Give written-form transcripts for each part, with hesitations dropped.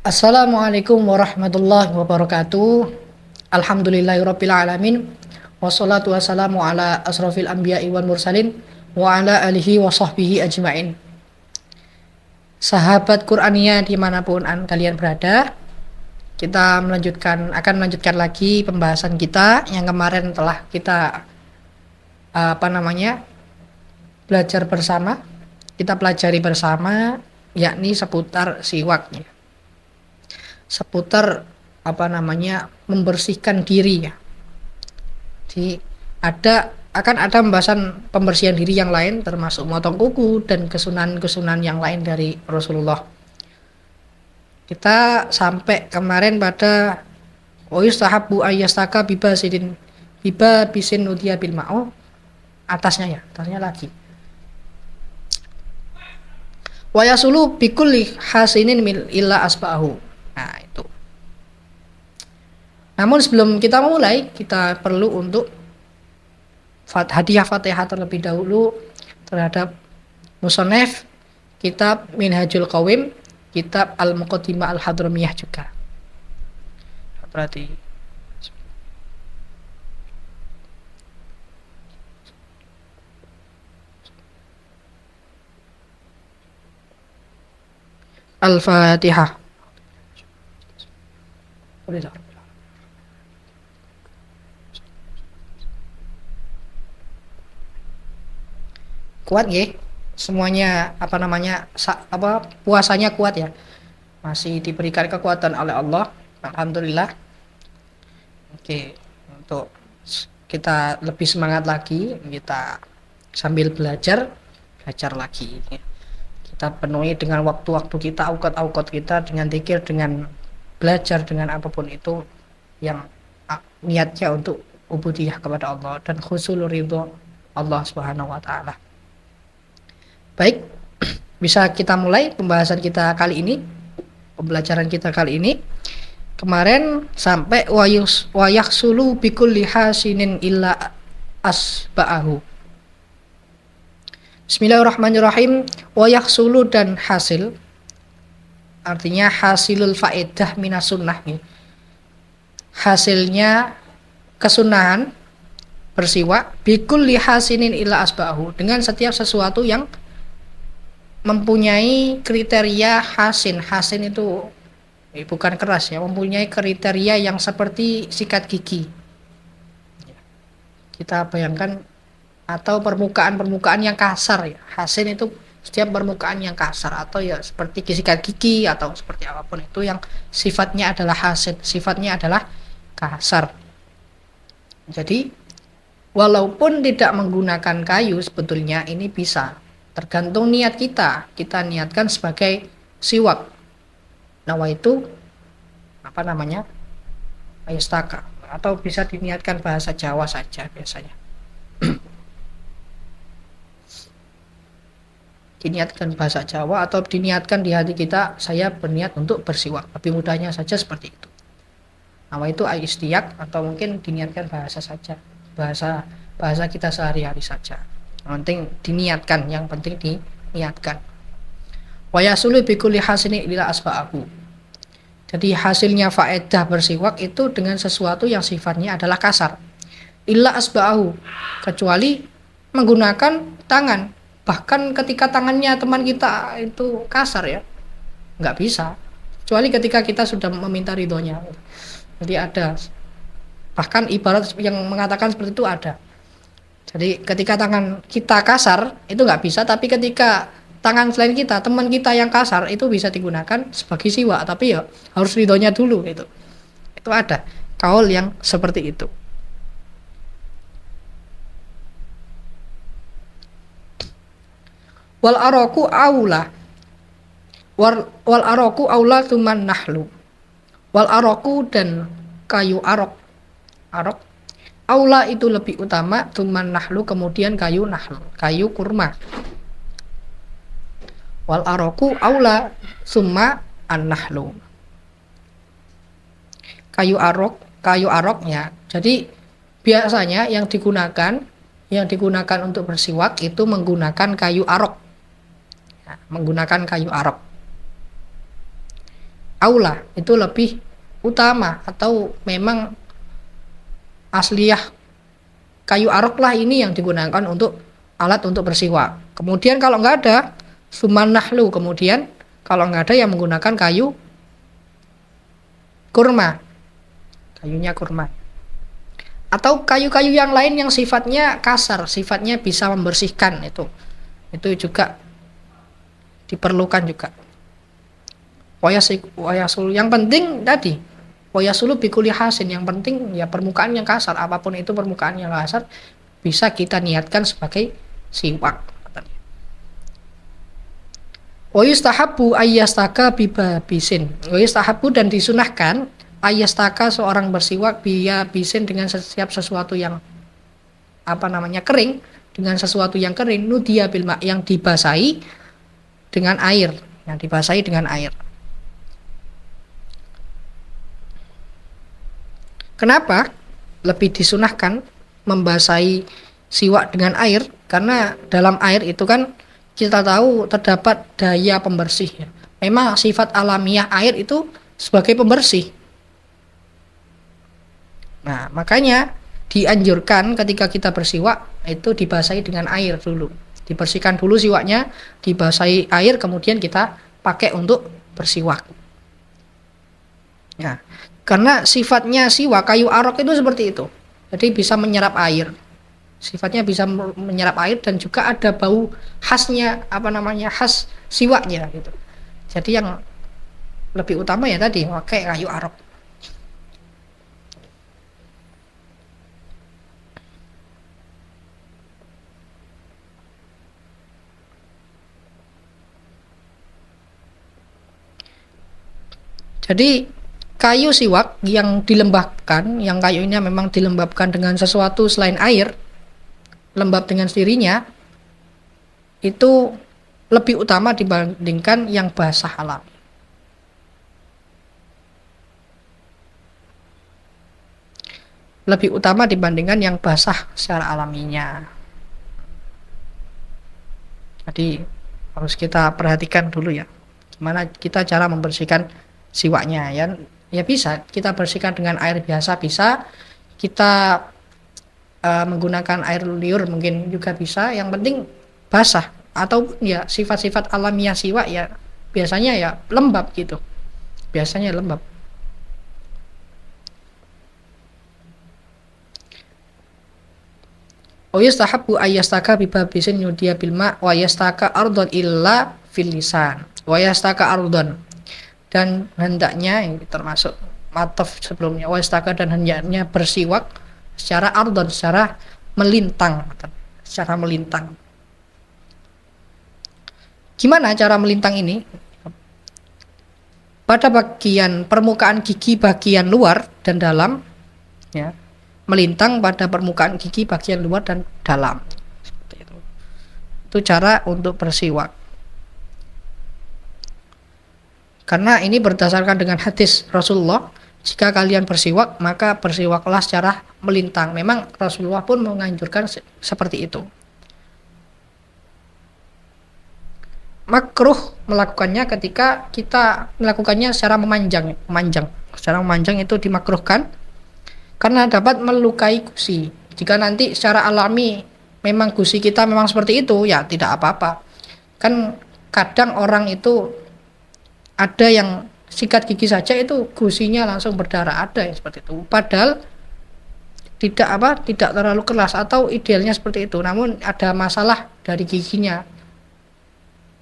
Assalamualaikum warahmatullahi wabarakatuh. Alhamdulillahirabbil alamin. Wassalatu wassalamu ala asrofil anbiya'i wal mursalin wa ala alihi wa sahbihi ajmain. Sahabat Qur'ania dimanapun kalian berada, kita akan melanjutkan lagi pembahasan kita yang kemarin telah kita belajar bersama. Kita pelajari bersama, yakni seputar siwak, seputar membersihkan diri, ya. Jadi akan ada pembahasan pembersihan diri yang lain, termasuk motong kuku dan kesunahan-kesunahan yang lain dari Rasulullah. Kita sampai kemarin pada yustahabbu ayyastaka bisin nudiya bil ma'u. Atasnya lagi. Wa yasulu bikulli hasinin mil illa asba'ahu. Nah, itu. Namun sebelum kita mulai, kita perlu untuk hadiah Fatihah terlebih dahulu terhadap musannaf kitab Minhajul Qawim, kitab Al-Muqaddimah Al-Hadramiyah juga. Berarti Al-Fatihah. Kuat nggih? Semuanya puasanya kuat ya. Masih diberikan kekuatan oleh Allah. Alhamdulillah. Oke, untuk kita lebih semangat lagi, kita sambil belajar lagi. Kita penuhi dengan waktu-waktu kita, auqat kita dengan zikir, dengan belajar, dengan apapun itu yang niatnya untuk ubudiyah kepada Allah dan husul ridho Allah Subhanahu wa taala. Baik, bisa kita mulai pembahasan kita kali ini, pembelajaran kita kali ini. Kemarin sampai wa yakhsulu bikulli hasinin illa asba'ahu. Bismillahirrahmanirrahim. Wa yakhsulu, dan hasil, artinya hasilul faedah minas sunnah, hasilnya kesunahan bersiwak, bikulli hasinin illa asba'ahu, dengan setiap sesuatu yang mempunyai kriteria hasin itu bukan keras ya, mempunyai kriteria yang seperti sikat gigi. Kita bayangkan, atau permukaan yang kasar ya. Hasin itu setiap permukaan yang kasar, atau ya seperti sikat gigi atau seperti apapun itu yang sifatnya adalah hasin, sifatnya adalah kasar. Jadi walaupun tidak menggunakan kayu, sebetulnya ini bisa, tergantung niat kita. Kita niatkan sebagai siwak, nawaitu ayastaka, atau bisa diniatkan bahasa Jawa saja biasanya. Diniatkan bahasa Jawa atau diniatkan di hati kita, saya berniat untuk bersiwak. Lebih mudahnya saja seperti itu. Nawaitu aistiyak, atau mungkin diniatkan bahasa saja, bahasa kita sehari-hari saja. Yang penting diniatkan, yang penting diniatkan. Wa yasulu bikulli hasini ila asba'ahu. Jadi hasilnya faedah bersiwak itu dengan sesuatu yang sifatnya adalah kasar. Illa asba'ahu, kecuali menggunakan tangan. Bahkan ketika tangannya teman kita itu kasar ya, nggak bisa. Kecuali ketika kita sudah meminta ridhonya. Jadi ada, bahkan ibarat yang mengatakan seperti itu ada. Jadi ketika tangan kita kasar itu nggak bisa, tapi ketika tangan selain kita, teman kita yang kasar, itu bisa digunakan sebagai siwak, tapi ya harus ridhonya dulu itu. Itu ada kaul yang seperti itu. Wal araku aula tuman nahlu. Wal araku, dan kayu arok aula itu lebih utama, tuman nahlu, kemudian kayu nahl, kayu kurma. Wal araku aula summa an-nahlu. Kayu aroknya. Jadi biasanya yang digunakan untuk bersiwak itu menggunakan kayu arok. Menggunakan kayu arok. aula, itu lebih utama, atau memang asliyah kayu arok lah ini yang digunakan untuk alat untuk bersiwak. Kemudian kalau nggak ada suman nahlu, kemudian kalau nggak ada yang menggunakan kayu kurma, kayunya kurma, atau kayu-kayu yang lain yang sifatnya kasar, sifatnya bisa membersihkan, itu juga diperlukan juga. Wayasul, yang penting tadi wayasulu bikuli hasin, yang penting ya permukaan yang kasar, apapun itu permukaan yang kasar bisa kita niatkan sebagai siwak. Wayustahabu ayyastaka bibabisin, wayustahabu dan disunahkan ayyastaka seorang bersiwak bisin dengan setiap sesuatu yang kering, dengan sesuatu yang kering, nudia bilma, yang dibasahi dengan air, Kenapa lebih disunahkan membasahi siwak dengan air? Karena dalam air itu kan kita tahu terdapat daya pembersih ya. Memang sifat alamiah air itu sebagai pembersih. Nah, makanya dianjurkan ketika kita bersiwak itu dibasahi dengan air dulu. Dibersihkan dulu siwaknya, dibasahi air, kemudian kita pakai untuk bersiwak. Nah, karena sifatnya siwak kayu arok itu seperti itu. Jadi bisa menyerap air. Sifatnya bisa menyerap air dan juga ada bau khasnya, khas siwaknya gitu. Jadi yang lebih utama ya tadi pakai kayu arok. Jadi kayu siwak yang dilembabkan, yang kayunya memang dilembabkan dengan sesuatu selain air, lembab dengan sendirinya, itu lebih utama dibandingkan yang basah alami. Lebih utama dibandingkan yang basah secara alaminya. Jadi harus kita perhatikan dulu ya, gimana kita cara membersihkan siwaknya ya. Ya bisa kita bersihkan dengan air biasa, bisa kita menggunakan air liur mungkin juga bisa, yang penting basah, atau ya sifat-sifat alamiah siwak ya biasanya ya lembab gitu, biasanya lembab. Yustahabbu ayyastaka bibabisin yudiya bilma wa yastaka ardon illa fil lisan wa yastaka ardon, dan hendaknya ini termasuk mataf sebelumnya, wa yastaka dan hendaknya bersiwak secara ardon, secara melintang. Gimana cara melintang ini? Pada bagian permukaan gigi bagian luar dan dalam ya, melintang pada permukaan gigi bagian luar dan dalam, seperti itu. Itu cara untuk bersiwak. Karena ini berdasarkan dengan hadis Rasulullah, jika kalian bersiwak maka bersiwaklah secara melintang. Memang Rasulullah pun menganjurkan seperti itu. Makruh melakukannya ketika kita melakukannya secara memanjang. Secara memanjang itu dimakruhkan karena dapat melukai gusi. Jika nanti secara alami memang gusi kita memang seperti itu, ya tidak apa-apa. Kan kadang orang itu ada yang sikat gigi saja itu gusinya langsung berdarah, ada yang seperti itu. Padahal tidak terlalu keras, atau idealnya seperti itu. Namun ada masalah dari giginya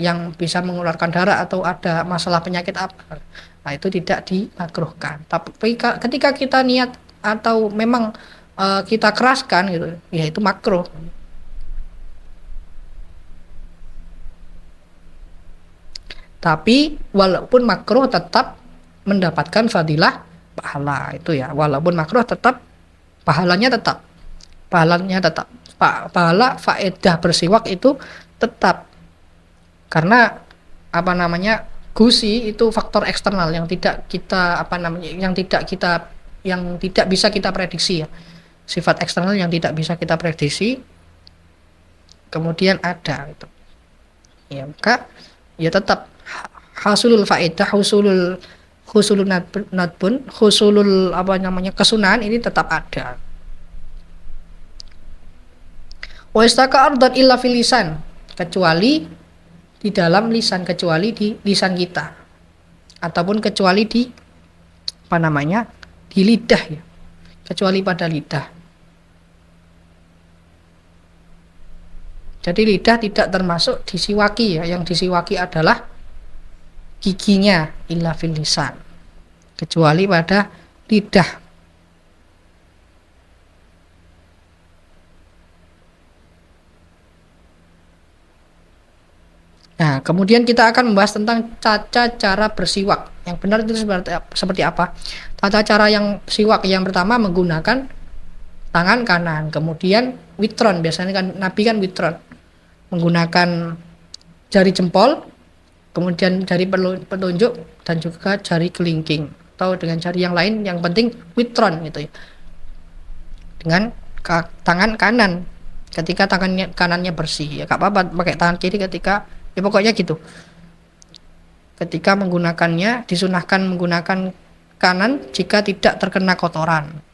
yang bisa mengeluarkan darah, atau ada masalah penyakit apa. Nah, itu tidak dimakruhkan. Tapi ketika kita niat atau memang kita keraskan gitu, ya itu makruh. Tapi walaupun makruh tetap mendapatkan fadilah pahala itu ya. Walaupun makruh tetap pahalanya tetap. Pahala faedah bersiwak itu tetap. Karena gusi itu faktor eksternal yang tidak kita yang tidak bisa kita prediksi ya. Sifat eksternal yang tidak bisa kita prediksi. Kemudian ada itu. Ya, maka ya tetap hasulul faedah, husulul husulul nadbun, husulul kesunahan ini tetap ada. Wa istaka ardan illa fil lisan, kecuali di dalam lisan, kecuali di lisan kita, ataupun kecuali di di lidah ya, kecuali pada lidah. Jadi lidah tidak termasuk disiwaki ya, yang disiwaki adalah giginya, illa fil lisan, kecuali pada lidah. Nah, kemudian kita akan membahas tentang tata cara bersiwak. Yang benar itu seperti apa? Tata cara yang siwak yang pertama menggunakan tangan kanan, kemudian witron, biasanya kan Nabi kan witron, menggunakan jari jempol, kemudian jari penunjuk, dan juga jari kelingking, atau dengan jari yang lain, yang penting witron gitu ya. Dengan tangan kanan ketika tangan kanannya bersih, ya gak apa-apa pakai tangan kiri ketika, ya pokoknya gitu. Ketika menggunakannya disunahkan menggunakan kanan jika tidak terkena kotoran.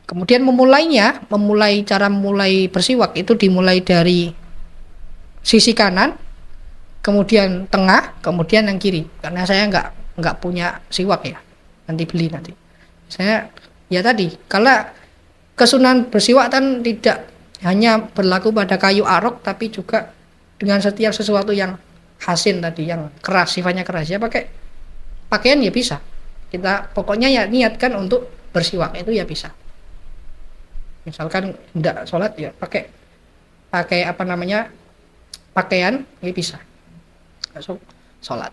Kemudian cara memulai bersiwak itu dimulai dari sisi kanan, kemudian tengah, kemudian yang kiri. Karena saya nggak punya siwak ya, nanti beli nanti. Saya ya tadi, kalau kesunahan bersiwak kan tidak hanya berlaku pada kayu arok, tapi juga dengan setiap sesuatu yang hasin tadi, yang keras, sifatnya keras, ya pakai pakaian ya bisa. Kita pokoknya ya niatkan untuk bersiwak itu ya bisa. Misalkan tidak sholat ya pakai pakaian ya bisa masuk sholat,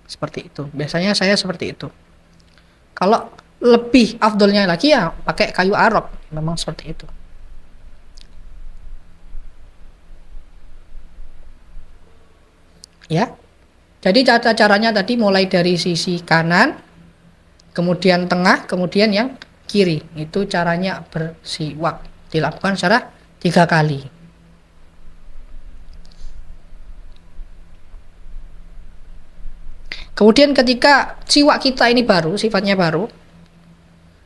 seperti itu. Biasanya saya seperti itu. Kalau lebih afdolnya lagi ya pakai kayu arok, memang seperti itu. Ya, jadi caranya tadi mulai dari sisi kanan, kemudian tengah, kemudian yang kiri. Itu caranya bersiwak, dilakukan secara 3 kali. Kemudian ketika siwak kita ini baru, sifatnya baru,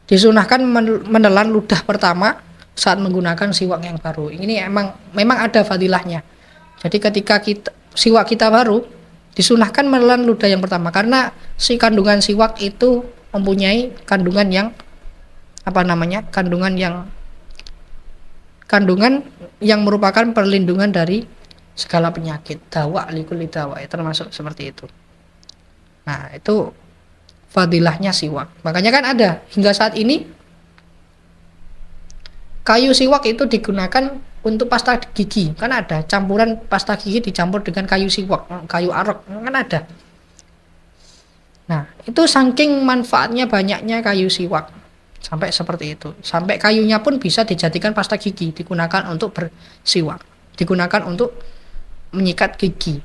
disunahkan menelan ludah pertama saat menggunakan siwak yang baru. Ini memang ada fadilahnya. Jadi ketika siwak kita baru, disunahkan menelan ludah yang pertama, karena si kandungan siwak itu mempunyai kandungan yang merupakan perlindungan dari segala penyakit, dawa likulli dawa, termasuk seperti itu. Nah, itu fadilahnya siwak. Makanya kan ada hingga saat ini kayu siwak itu digunakan untuk pasta gigi, kan ada campuran pasta gigi dicampur dengan kayu siwak, kayu arok, kan ada. Nah, itu saking manfaatnya banyaknya kayu siwak, sampai seperti itu. Sampai kayunya pun bisa dijadikan pasta gigi, digunakan untuk bersiwak, digunakan untuk menyikat gigi.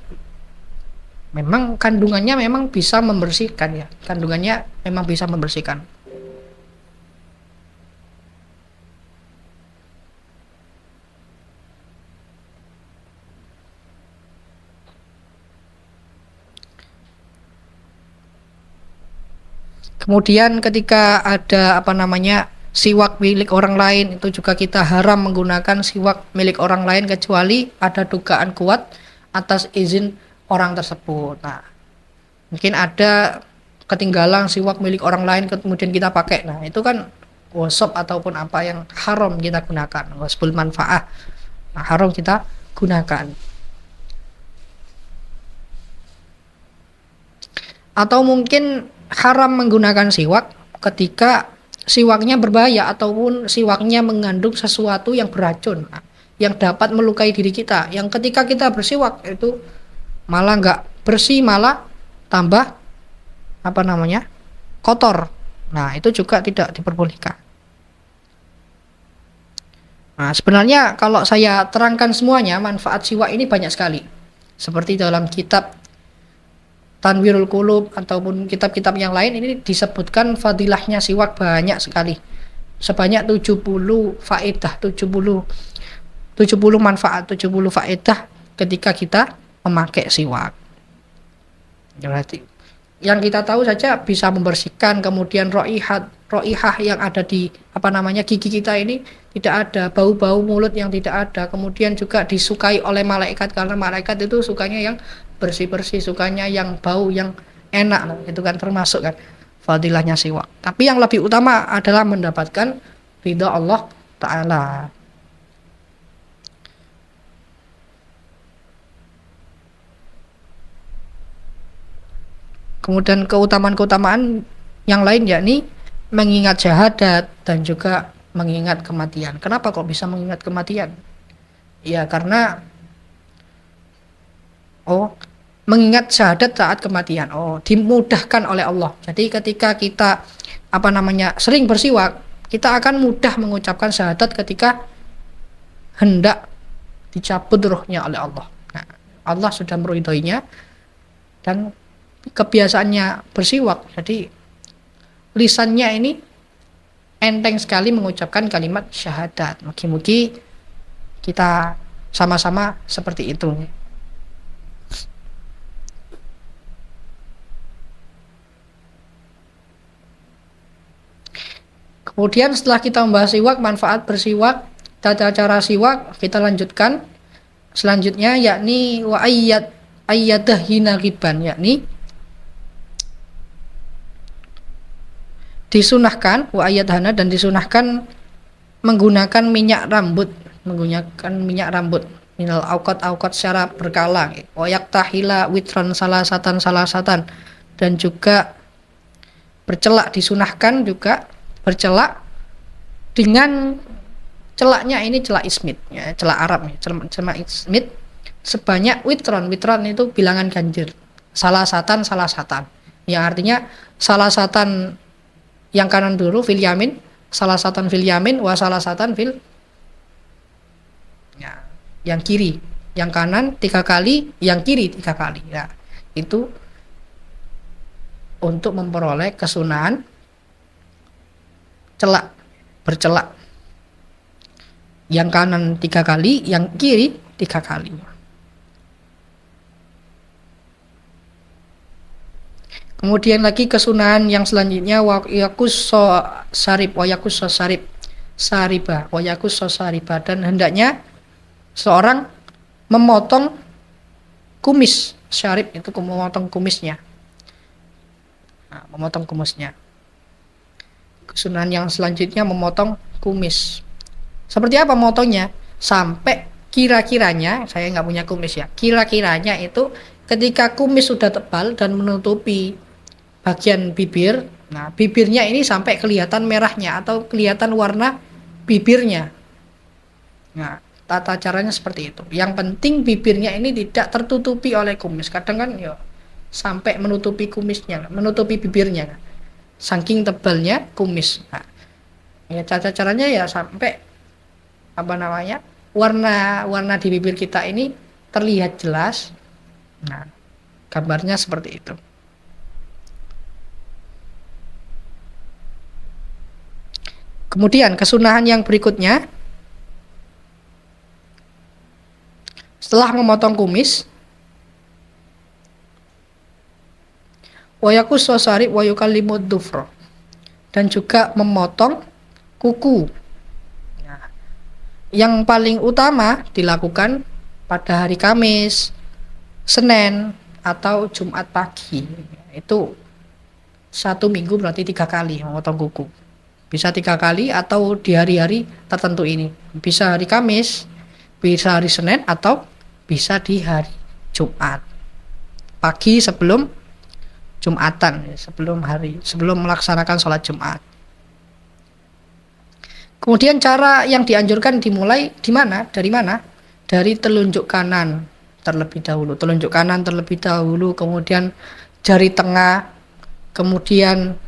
Memang kandungannya memang bisa membersihkan ya, kandungannya memang bisa membersihkan. Kemudian ketika ada siwak milik orang lain, itu juga kita haram menggunakan siwak milik orang lain kecuali ada dugaan kuat atas izin orang tersebut. Nah, mungkin ada ketinggalan siwak milik orang lain kemudian kita pakai. Nah, itu kan wasop ataupun apa yang haram kita gunakan, wasbul manfaah. Nah, haram kita gunakan. Atau mungkin haram menggunakan siwak ketika siwaknya berbahaya ataupun siwaknya mengandung sesuatu yang beracun, yang dapat melukai diri kita, yang ketika kita bersiwak itu malah nggak bersih, malah tambah kotor. Nah, itu juga tidak diperbolehkan. Nah, sebenarnya kalau saya terangkan semuanya, manfaat siwak ini banyak sekali. Seperti dalam kitab Tanwirul Qulub ataupun kitab-kitab yang lain, ini disebutkan fadilahnya siwak banyak sekali. Sebanyak 70 faedah, 70 manfaat, 70 faedah ketika kita memakai siwak. Berarti yang kita tahu saja bisa membersihkan, kemudian roihah yang ada di gigi kita ini tidak ada, bau-bau mulut yang tidak ada, kemudian juga disukai oleh malaikat karena malaikat itu sukanya yang bersih-bersih, sukanya yang bau yang enak, itu kan termasuk kan fadilahnya siwak. Tapi yang lebih utama adalah mendapatkan ridha Allah Ta'ala. Kemudian keutamaan-keutamaan yang lain yakni mengingat syahadat dan juga mengingat kematian. Kenapa kok bisa mengingat kematian? Ya karena mengingat syahadat saat kematian. Dimudahkan oleh Allah. Jadi ketika kita sering bersiwak, kita akan mudah mengucapkan syahadat ketika hendak dicabut ruhnya oleh Allah. Nah, Allah sudah meridhoinya dan kebiasaannya bersiwak. Jadi lisannya ini enteng sekali mengucapkan kalimat syahadat. Mugi-mugi kita sama-sama seperti itu. Kemudian setelah kita membahas siwak, manfaat bersiwak, tata cara siwak, kita lanjutkan selanjutnya yakni wa ayyadah hina riban, yakni disunahkan wa ayyadhana dan disunahkan menggunakan minyak rambut minal auqat secara berkala, wa yaktahila witran salasatan dan juga bercelak, disunahkan juga bercelak dengan celaknya ini celak ismit, ya, celak Arab, celak ismit sebanyak witran itu bilangan ganjil, salasatan yang artinya salasatan yang kanan dulu fil yamin, salasatan fil yamin, wa salasatan fil yang kiri, yang kanan 3 kali, yang kiri 3 kali. Ya, itu untuk memperoleh kesunahan bercelak. Yang kanan 3 kali, yang kiri 3 kali. Kemudian lagi kesunahan yang selanjutnya wayakus saribah dan hendaknya seorang memotong kumis syarib, itu memotong kumisnya. Memotong kumisnya. Kesunahan yang selanjutnya memotong kumis. Seperti apa motongnya? Sampai kira-kiranya, saya nggak punya kumis ya, kira-kiranya itu ketika kumis sudah tebal dan menutupi bagian bibir, nah bibirnya ini sampai kelihatan merahnya atau kelihatan warna bibirnya. Nah, tata caranya seperti itu. Yang penting bibirnya ini tidak tertutupi oleh kumis. Kadang kan ya sampai menutupi kumisnya, menutupi bibirnya, saking tebalnya kumis. Nah, ya tata caranya ya sampai warna di bibir kita ini terlihat jelas. Nah, gambarnya seperti itu. Kemudian kesunahan yang berikutnya, setelah memotong kumis, wayakus sosarib wayukalimud dufro, dan juga memotong kuku. Nah, yang paling utama dilakukan pada hari Kamis, Senin, atau Jumat pagi. Itu 1 minggu berarti 3 kali memotong kuku. Bisa 3 kali atau di hari-hari tertentu ini. Bisa hari Kamis, bisa hari Senin, atau bisa di hari Jumat. Pagi sebelum Jumatan, sebelum melaksanakan sholat Jumat. Kemudian cara yang dianjurkan dimulai di mana? Dari mana? Dari telunjuk kanan terlebih dahulu. Telunjuk kanan terlebih dahulu, kemudian jari tengah, kemudian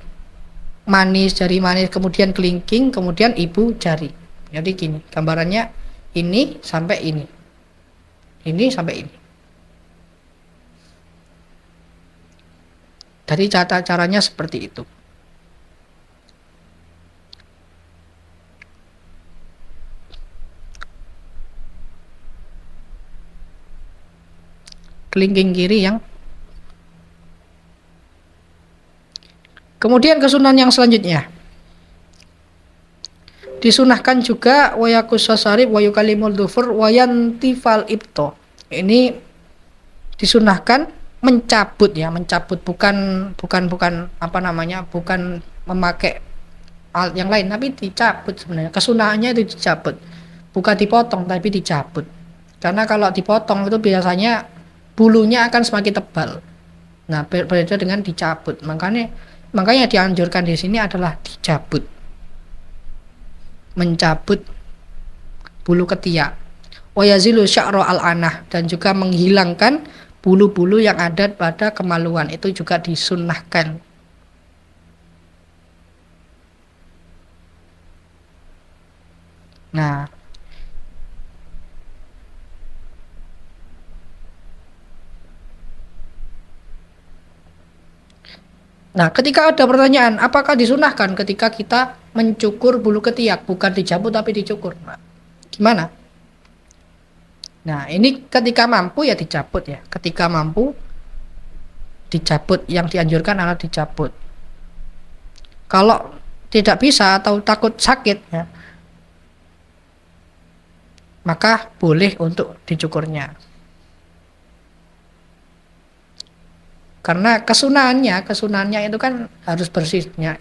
jari manis, kemudian kelingking, kemudian ibu jari. Jadi gini, gambarannya ini sampai ini. Ini sampai ini. Jadi caranya seperti itu. Kelingking kiri yang Kemudian kesunahan yang selanjutnya, disunahkan juga wayakusasarib wayukalimul dufur wayantifal ibto. Ini disunahkan mencabut ya, mencabut bukan apa namanya, bukan memakai alat yang lain, tapi dicabut. Sebenarnya kesunahannya itu dicabut, bukan dipotong tapi dicabut. Karena kalau dipotong itu biasanya bulunya akan semakin tebal. Nah, berbeda dengan dicabut. Makanya dianjurkan di sini adalah dicabut, mencabut bulu ketiak. Wayazilu sya'ro al-anah, dan juga menghilangkan bulu-bulu yang ada pada kemaluan, itu juga disunnahkan. Nah, ketika ada pertanyaan, apakah disunahkan ketika kita mencukur bulu ketiak, bukan dicabut tapi dicukur? Nah, gimana? Nah, ini ketika mampu ya dicabut ya. Ketika mampu dicabut, yang dianjurkan adalah dicabut. Kalau tidak bisa atau takut sakit ya, maka boleh untuk dicukurnya. Karena kesunahannya itu kan harus bersihnya.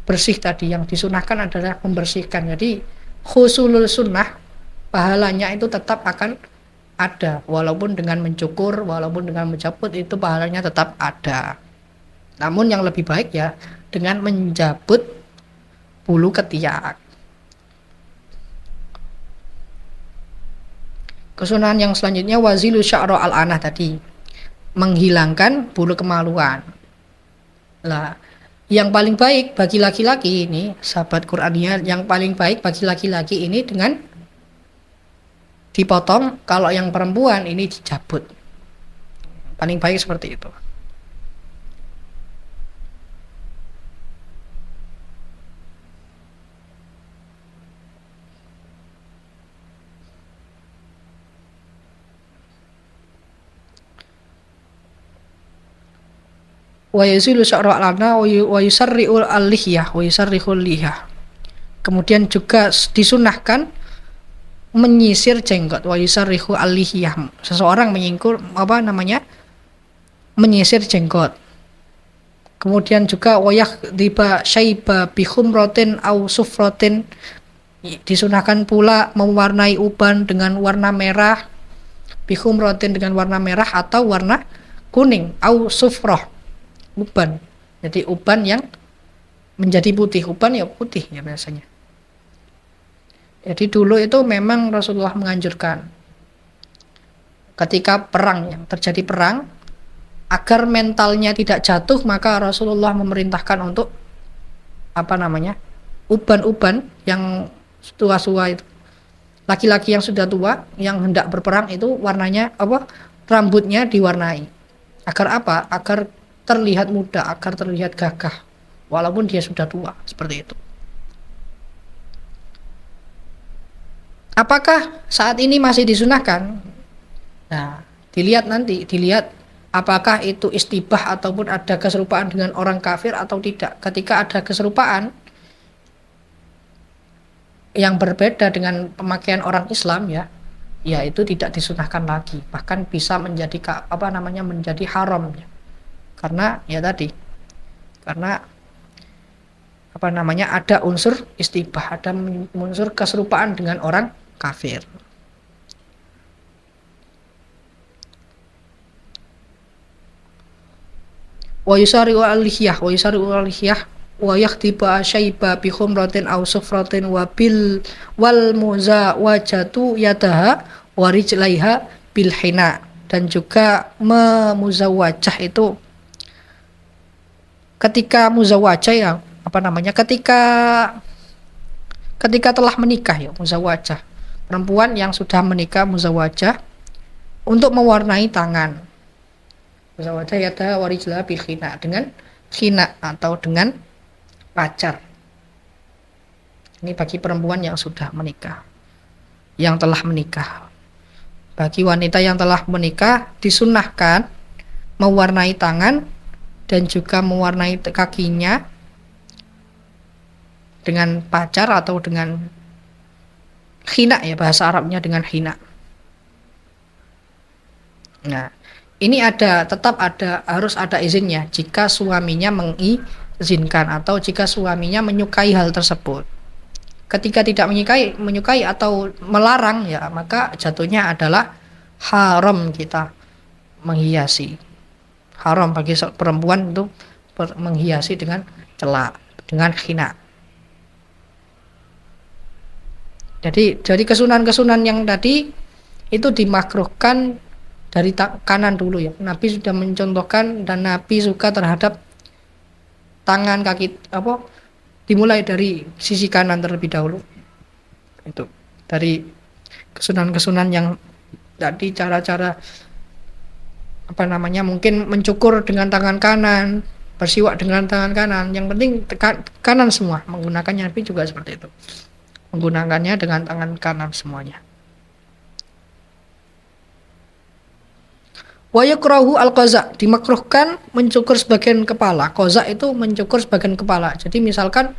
Bersih tadi, yang disunahkan adalah membersihkan. Jadi husulul sunnah, pahalanya itu tetap akan ada, walaupun dengan mencukur, walaupun dengan mencabut, itu pahalanya tetap ada. Namun yang lebih baik ya dengan menjabut bulu ketiak. Kesunahan yang selanjutnya wazilu sya'ro al-anah tadi, menghilangkan bulu kemaluan. Lah, yang paling baik bagi laki-laki ini, sahabat Qur'ania, yang paling baik bagi laki-laki ini dengan dipotong, kalau yang perempuan ini dicabut. Paling baik seperti itu. Wa yazilu sya'ra al-ana wa yusarri'ul al-lihyah wa yusarrihul lihyah. Kemudian juga disunahkan menyisir jenggot, wa yusarrihu al-lihyah. Seseorang menyisir jenggot. Kemudian juga wayah diba syaiba bi khumratin au sufratin, disunahkan pula mewarnai uban dengan warna merah, bi khumratin dengan warna merah atau warna kuning, au sufrah uban. Jadi uban yang menjadi putih, uban ya putih ya biasanya. Jadi dulu itu memang Rasulullah menganjurkan ketika perang, yang terjadi perang, agar mentalnya tidak jatuh, maka Rasulullah memerintahkan untuk uban-uban yang tua-tua itu, laki-laki yang sudah tua yang hendak berperang itu warnanya rambutnya diwarnai. Agar apa? Agar terlihat muda, agar terlihat gagah walaupun dia sudah tua, seperti itu. Apakah saat ini masih disunahkan? Nah, dilihat apakah itu istibah ataupun ada keserupaan dengan orang kafir atau tidak. Ketika ada keserupaan yang berbeda dengan pemakaian orang Islam ya itu tidak disunahkan lagi, bahkan bisa menjadi menjadi haram ya. Karena ada unsur istibah, ada unsur keserupaan dengan orang kafir. Wa yusari'u al-lihyah wa yakhtiba syaiba bi khumratin aw sufratin wa bil wal muzawajatu yadaha wa rijlaiha bil hina. Dan juga memuzawajah itu ketika muzawajah ya ketika telah menikah ya, muzawajah, perempuan yang sudah menikah muzawajah, untuk mewarnai tangan. Muzawajah yada warijlah bil khina, dengan khina atau dengan pacar. Ini bagi perempuan yang sudah menikah, yang telah menikah. Bagi wanita yang telah menikah disunahkan mewarnai tangan dan juga mewarnai kakinya dengan pacar atau dengan khina, ya bahasa Arabnya dengan khina. Nah, ini tetap harus ada izinnya jika suaminya mengizinkan atau jika suaminya menyukai hal tersebut. Ketika tidak menyukai atau melarang, ya maka jatuhnya adalah haram kita menghiasi. Haram bagi perempuan untuk menghiasi dengan celak, dengan khina. Jadi kesunahan-kesunahan yang tadi itu dimakruhkan dari kanan dulu ya. Nabi sudah mencontohkan dan Nabi suka terhadap tangan kaki dimulai dari sisi kanan terlebih dahulu. Itu dari kesunahan-kesunahan yang tadi cara-cara mungkin mencukur dengan tangan kanan, bersiwak dengan tangan kanan. Yang penting kanan semua menggunakannya. Nabi juga seperti itu. Menggunakannya dengan tangan kanan semuanya. Wa yakrahu al-qaza, dimakruhkan mencukur sebagian kepala. Qaza itu mencukur sebagian kepala. Jadi misalkan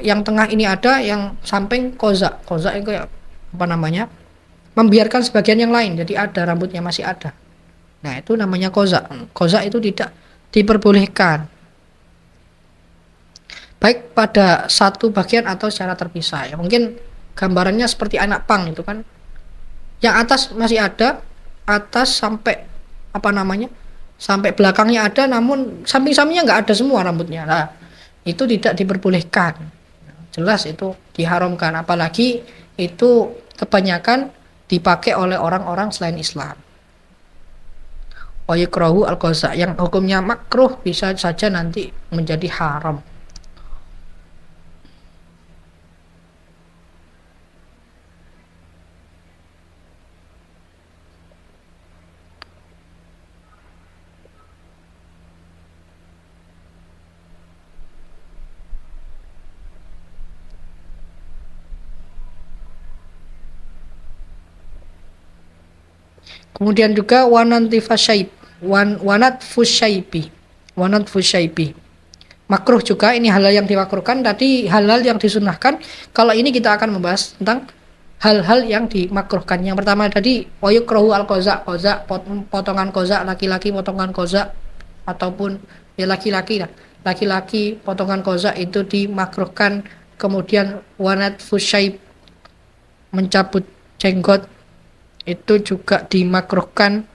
yang tengah ini ada, yang samping qaza. Qaza itu membiarkan sebagian yang lain. Jadi ada rambutnya masih ada. Nah, itu namanya qaza. Qaza itu tidak diperbolehkan. Baik pada satu bagian atau secara terpisah. Ya, mungkin gambarannya seperti anak pang itu kan. Yang atas masih ada, atas sampai sampai belakangnya ada, namun samping-sampingnya nggak ada semua rambutnya. Nah, itu tidak diperbolehkan. Jelas itu diharamkan, apalagi itu kebanyakan dipakai oleh orang-orang selain Islam. Wa yukrahu al-qaza, yang hukumnya makruh bisa saja nanti menjadi haram. Kemudian juga wanat fusyaibi. Makruh juga, ini halal yang dimakruhkan, tadi halal yang disunahkan. Kalau ini kita akan membahas tentang hal-hal yang dimakruhkan. Yang pertama tadi wayukrahu al-qaza, potongan qaza, laki-laki potongan qaza ataupun ya laki-laki potongan qaza itu dimakruhkan. Kemudian wanat fusyaib, mencabut jenggot, itu juga dimakruhkan.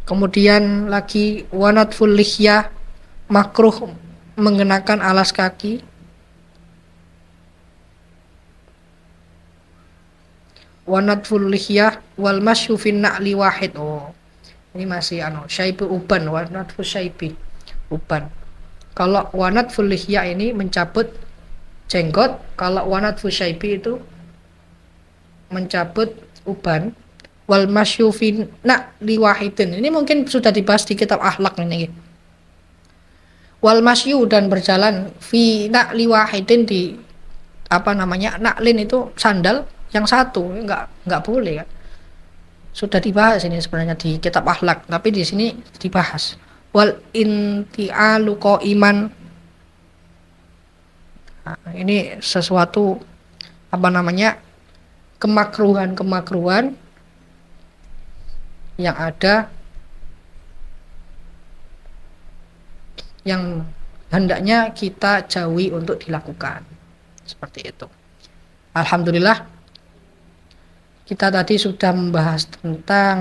Kemudian lagi wanatful lihyah, makruh mengenakan alas kaki. Wanatful lihyah wal masyu fin na'li wahid. Ini masih syaibi uban, wanatful syaibi uban. Kalau wanatful lihyah ini mencabut jenggot, kalau wanatful syaibi itu mencabut uban. Wal masyu fin na'li wahidin, ini mungkin sudah dibahas di kitab akhlak ini. Wal masyu, dan berjalan fi na'li wahidin, di na'lin itu sandal yang satu, enggak boleh kan. Sudah dibahas ini sebenarnya di kitab akhlak, tapi di sini dibahas. Wal inti'alu qaiman, ini sesuatu kemakruhan yang ada, yang hendaknya kita jauhi untuk dilakukan, seperti itu. Alhamdulillah, kita tadi sudah membahas tentang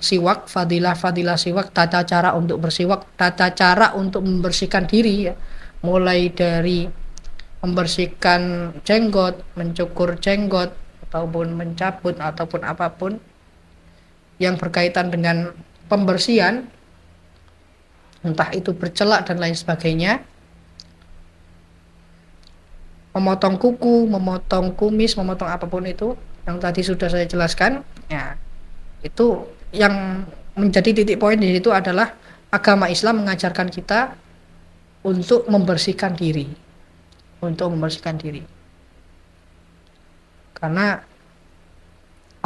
siwak, fadilah siwak, tata cara untuk bersiwak, tata cara untuk membersihkan diri, ya. Mulai dari membersihkan jenggot, mencukur jenggot, ataupun mencabut, ataupun apapun yang berkaitan dengan pembersihan, entah itu bercelak dan lain sebagainya, memotong kuku, memotong kumis, memotong apapun itu yang tadi sudah saya jelaskan, ya, itu yang menjadi titik poin di situ adalah agama Islam mengajarkan kita untuk membersihkan diri, karena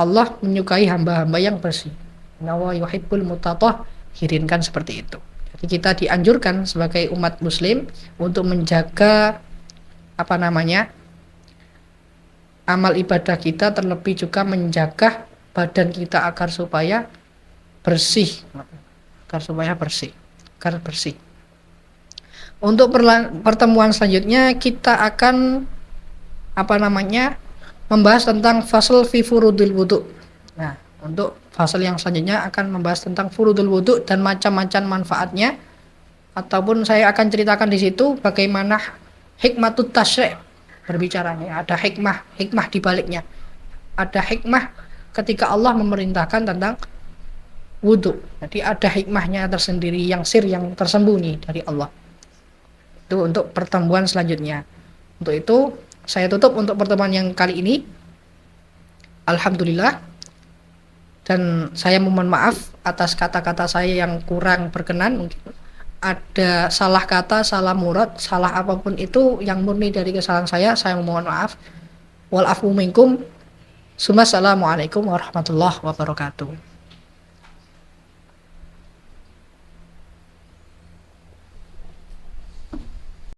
Allah menyukai hamba-hamba yang bersih. Innallaha yuhibbul mutatahhirin, kan seperti itu. Jadi kita dianjurkan sebagai umat muslim untuk menjaga amal ibadah kita, terlebih juga menjaga badan kita agar bersih, agar bersih. Untuk pertemuan selanjutnya kita akan membahas tentang fasal fi furudil wudu. Nah, untuk fasal yang selanjutnya akan membahas tentang furudul wudu dan macam-macam manfaatnya, ataupun saya akan ceritakan di situ bagaimana hikmatut tasyri' berbicaranya. Ada hikmah di baliknya. Ada hikmah ketika Allah memerintahkan tentang wudu. Jadi ada hikmahnya tersendiri yang tersembunyi dari Allah. Itu untuk pertemuan selanjutnya. Untuk itu saya tutup untuk pertemuan yang kali ini. Alhamdulillah. Dan saya mohon maaf atas kata-kata saya yang kurang berkenan. Mungkin ada salah kata, salah murad, salah apapun itu yang murni dari kesalahan saya mohon maaf. Wal afu minkum. Assalamualaikum warahmatullahi wabarakatuh.